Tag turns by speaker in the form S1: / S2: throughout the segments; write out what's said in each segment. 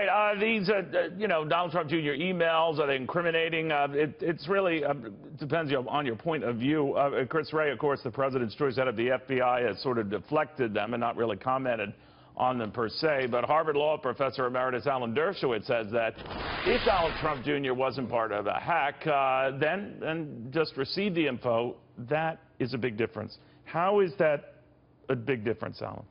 S1: right. Donald Trump Jr. emails, are they incriminating? It's really depends on your point of view. Chris Wray, of course, the president's choice head of the FBI, has sort of deflected them and not really commented on them per se. But Harvard Law professor Emeritus Alan Dershowitz says that if Donald Trump Jr. wasn't part of a hack, then just received the info, that is a big difference. How is that a big difference, Alan?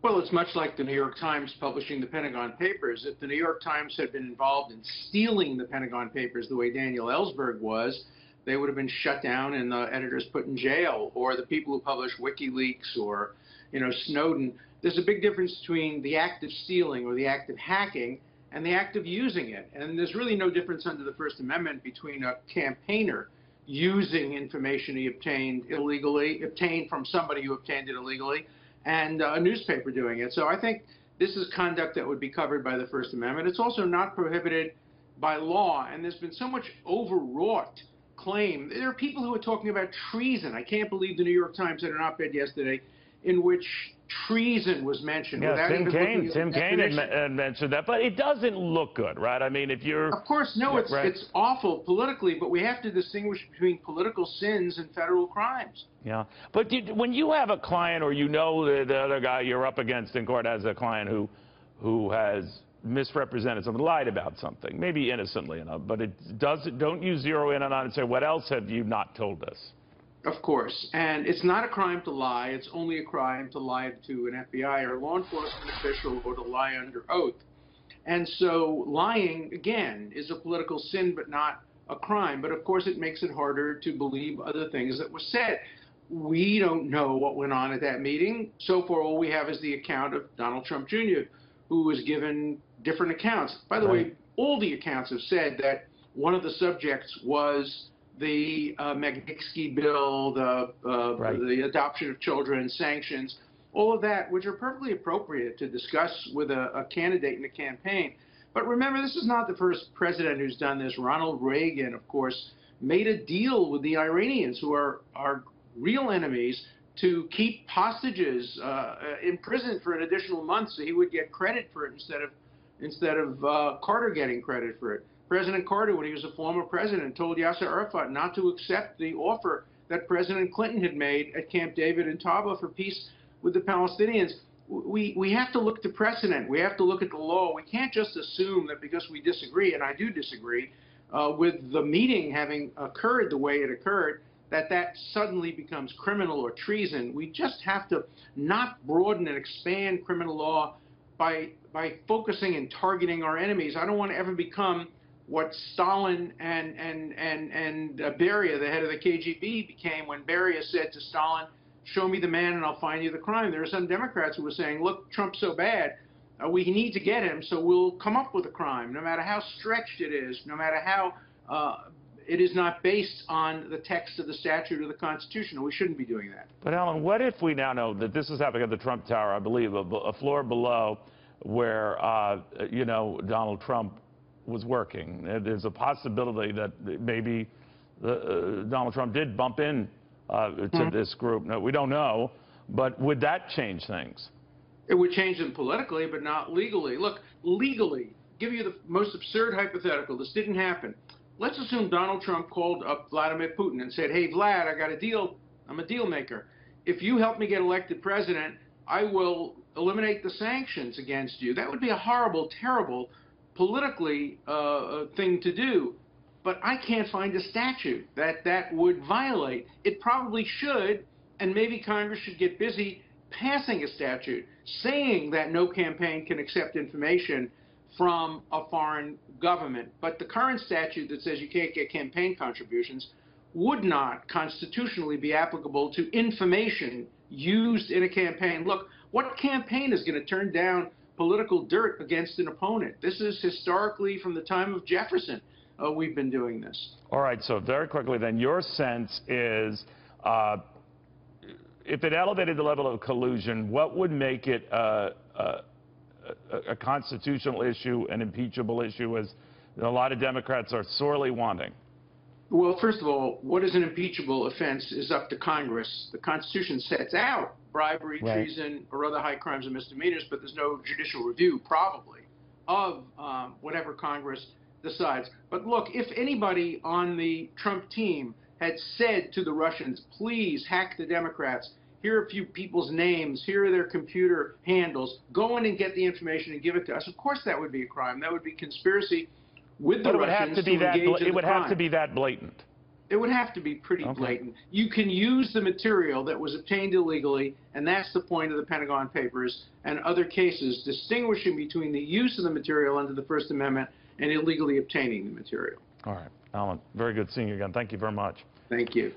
S2: Well, it's much like the New York Times publishing the Pentagon Papers. If the New York Times had been involved in stealing the Pentagon Papers the way Daniel Ellsberg was, they would have been shut down and the editors put in jail, or the people who publish WikiLeaks or, Snowden. There's a big difference between the act of stealing or the act of hacking and the act of using it. And there's really no difference under the First Amendment between a campaigner using information he obtained from somebody who obtained it illegally, and a newspaper doing it. So I think this is conduct that would be covered by the First Amendment. It's also not prohibited by law, and there's been so much overwrought claim. There are people who are talking about treason. I can't believe the New York Times had an op-ed yesterday in which treason was mentioned.
S1: Yeah, Tim Kaine had mentioned that, but it doesn't look good, right? I mean, if you're...
S2: Of course, no, it's awful politically, but we have to distinguish between political sins and federal crimes.
S1: Yeah, but when you have a client, or the other guy you're up against in court has a client who has misrepresented something, lied about something, maybe innocently enough, but don't you zero in on it and say, what else have you not told us?
S2: Of course, and it's not a crime to lie. It's only a crime to lie to an FBI or law enforcement official or to lie under oath. And so lying, again, is a political sin but not a crime. But of course it makes it harder to believe other things that were said. We don't know what went on at that meeting. So far all we have is the account of Donald Trump Jr., who was given different accounts. By the way, all the accounts have said that one of the subjects was the Magnitsky bill, the adoption of children, sanctions, all of that, which are perfectly appropriate to discuss with a candidate in a campaign. But remember, this is not the first president who's done this. Ronald Reagan, of course, made a deal with the Iranians, who are our real enemies, to keep hostages imprisoned for an additional month so he would get credit for it instead of Carter getting credit for it. President Carter, when he was a former president, told Yasser Arafat not to accept the offer that President Clinton had made at Camp David in Taba for peace with the Palestinians. We have to look to precedent. We have to look at the law. We can't just assume that because we disagree, and I do disagree, with the meeting having occurred the way it occurred, that suddenly becomes criminal or treason. We just have to not broaden and expand criminal law by focusing and targeting our enemies. I don't want to ever become what Stalin and Beria, the head of the KGB, became when Beria said to Stalin, "Show me the man and I'll find you the crime." There are some Democrats who were saying, look, Trump's so bad, we need to get him, so we'll come up with a crime, no matter how stretched it is, no matter how it is not based on the text of the statute or the Constitution. We shouldn't be doing that.
S1: But, Alan, what if we now know that this is happening at the Trump Tower, I believe, a floor below where, Donald Trump was working? There's a possibility that maybe Donald Trump did bump in to this group. No, we don't know, but would that change things?
S2: It would change them politically, but not legally. Look, legally, give you the most absurd hypothetical. This didn't happen. Let's assume Donald Trump called up Vladimir Putin and said, "Hey, Vlad, I got a deal. I'm a deal maker. If you help me get elected president, I will eliminate the sanctions against you." That would be a horrible, terrible, politically thing to do. But I can't find a statute that would violate. It probably should, and maybe Congress should get busy passing a statute saying that no campaign can accept information from a foreign government. But the current statute that says you can't get campaign contributions would not constitutionally be applicable to information used in a campaign. Look, what campaign is going to turn down political dirt against an opponent? This is historically from the time of Jefferson. We've been doing this.
S1: All right, so very quickly then, your sense is if it elevated the level of collusion, what would make it a constitutional issue, an impeachable issue, as a lot of Democrats are sorely wanting?
S2: Well, first of all, what is an impeachable offense is up to Congress. The Constitution sets out bribery, treason, or other high crimes and misdemeanors, but there's no judicial review, probably, of whatever Congress decides. But look, if anybody on the Trump team had said to the Russians, please hack the Democrats, here are a few people's names, here are their computer handles, go in and get the information and give it to us, of course that would be a crime. That would be conspiracy with the Russians to engage in the crime.
S1: It would have to be that blatant.
S2: It would have to be pretty blatant. You can use the material that was obtained illegally, and that's the point of the Pentagon Papers and other cases, distinguishing between the use of the material under the First Amendment and illegally obtaining the material.
S1: All right, Alan, very good seeing you again. Thank you very much.
S2: Thank you.